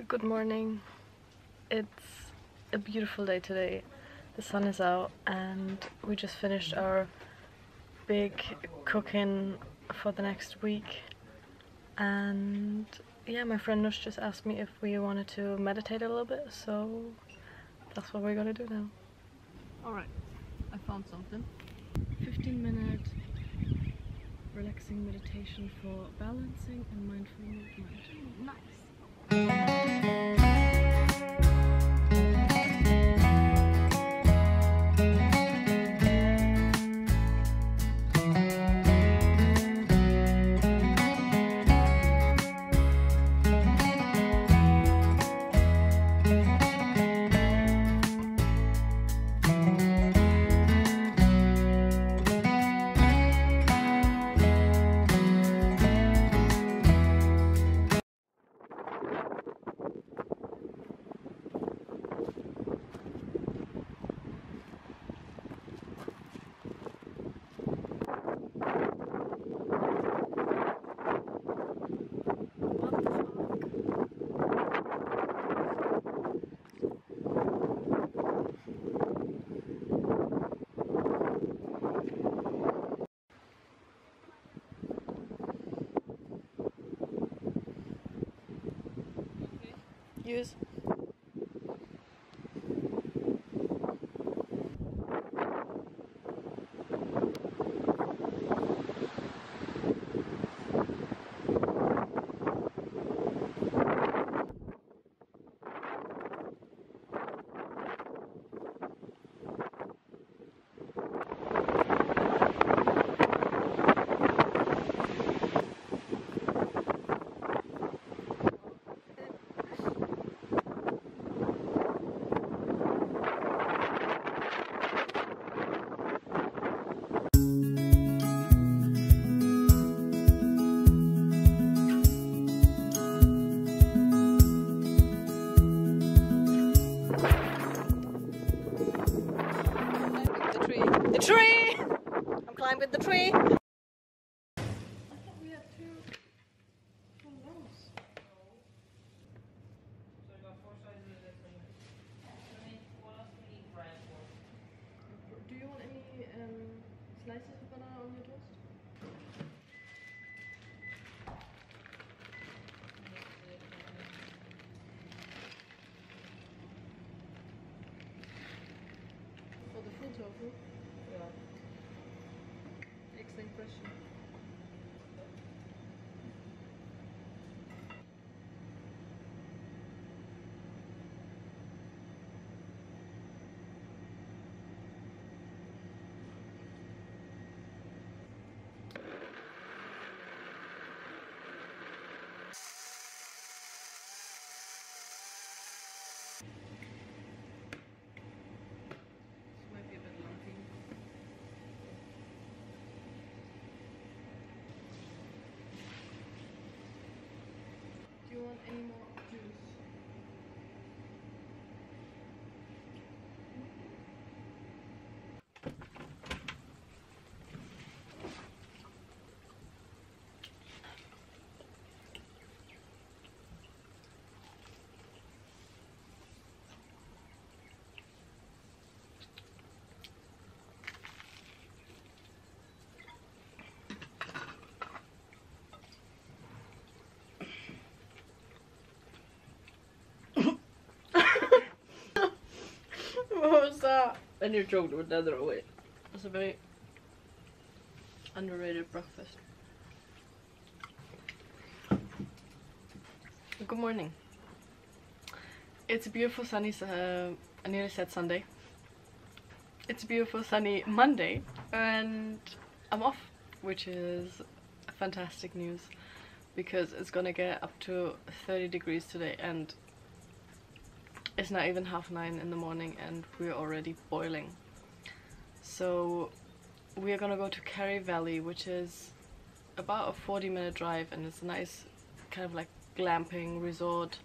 Good morning. It's a beautiful day today. The sun is out and we just finished our big cooking for the next week. And yeah, my friend Nush just asked me if we wanted to meditate a little bit, so that's what we're gonna do now. Alright, I found something. 15-minute relaxing meditation for balancing and mindful movement. Nice! Use. The tree! I'm climbing the tree! I thought we had two balloons. So you got 4 sizes of this thing. What else do we need bread for? Do you want any slices of banana on your toast? For the full tofu? Yeah. Excellent question. This might be a bit lumpy. Do you want any more juice? What was that? And you're choked with leather away. It's a very underrated breakfast. Good morning. It's a beautiful sunny, I nearly said Sunday. It's a beautiful sunny Monday and I'm off, which is fantastic news because it's gonna get up to 30 degrees today and it's not even 9:30 in the morning and we're already boiling. So we're gonna go to Kerry Valley, which is about a 40-minute drive, and it's a nice kind of like glamping resort,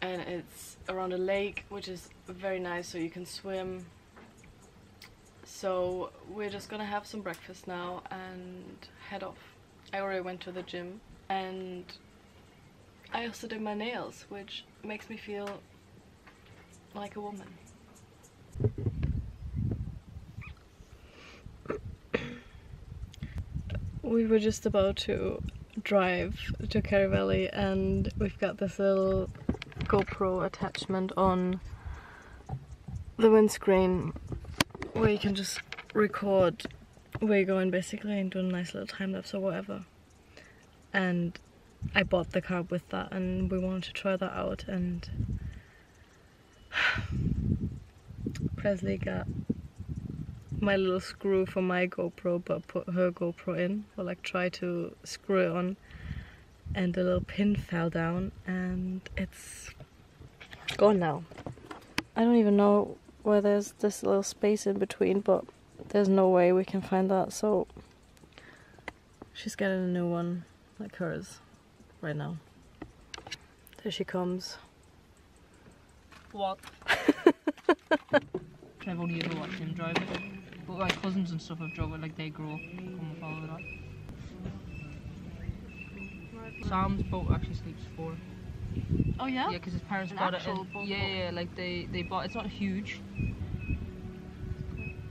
and it's around a lake, which is very nice, so you can swim. So we're just gonna have some breakfast now and head off. I already went to the gym and I also did my nails, which makes me feel like a woman. We were just about to drive to Kerry Valley and we've got this little GoPro attachment on the windscreen where you can just record where you're going basically and do a nice little time lapse or whatever. And I bought the car with that and we wanted to try that out, and Presley got my little screw for my GoPro but put her GoPro in, or like try to screw it on, and the little pin fell down and it's gone now. I don't even know where there's this little space in between, but there's no way we can find that, so she's getting a new one like hers right now. There she comes. What? I've only ever watched him drive it, but my cousins and stuff have drove it, like they grew up on the follow that. Sam's boat actually sleeps 4. Oh yeah? Yeah, because his parents An got it. actual boat. Yeah, like they bought. It's not huge.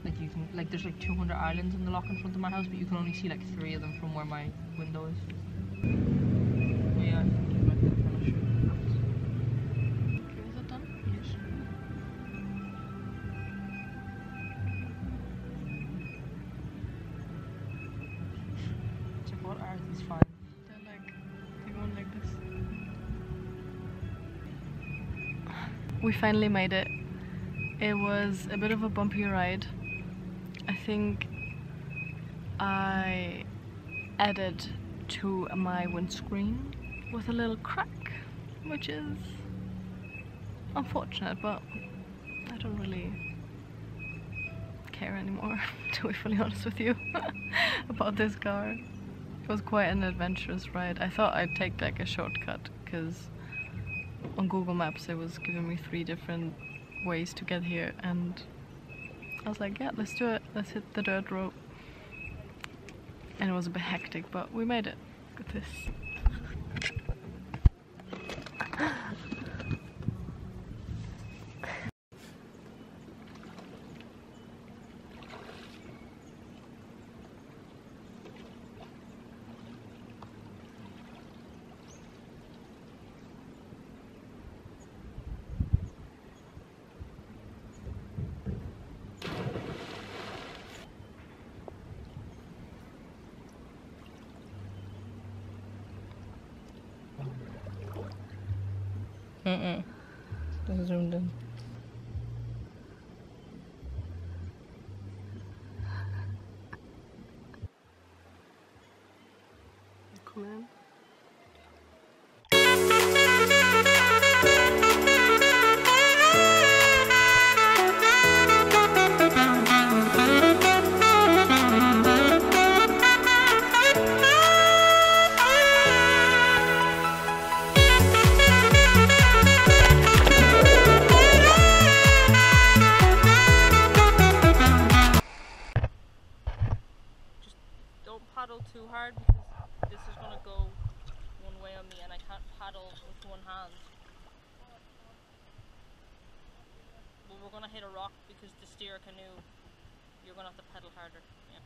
Like you can, like there's like 200 islands in the lock in front of my house, but you can only see like 3 of them from where my window is. Yeah, I think you might be able to shoot. Okay, is it done? Yes. So what are these fine? They're going like this. We finally made it. It was a bit of a bumpy ride. I think I added to my windscreen with a little crack, which is unfortunate, but I don't really care anymore, to be fully honest with you, about this car. It was quite an adventurous ride. I thought I'd take like a shortcut, because on Google Maps it was giving me 3 different ways to get here, and I was like, yeah, let's do it, let's hit the dirt road. And it was a bit hectic, but we made it. Look at this. This is zoomed in. Come in. Paddle too hard, because this is going to go one way on me and I can't paddle with one hand. But we're going to hit a rock, because to steer a canoe you're going to have to pedal harder. Yeah.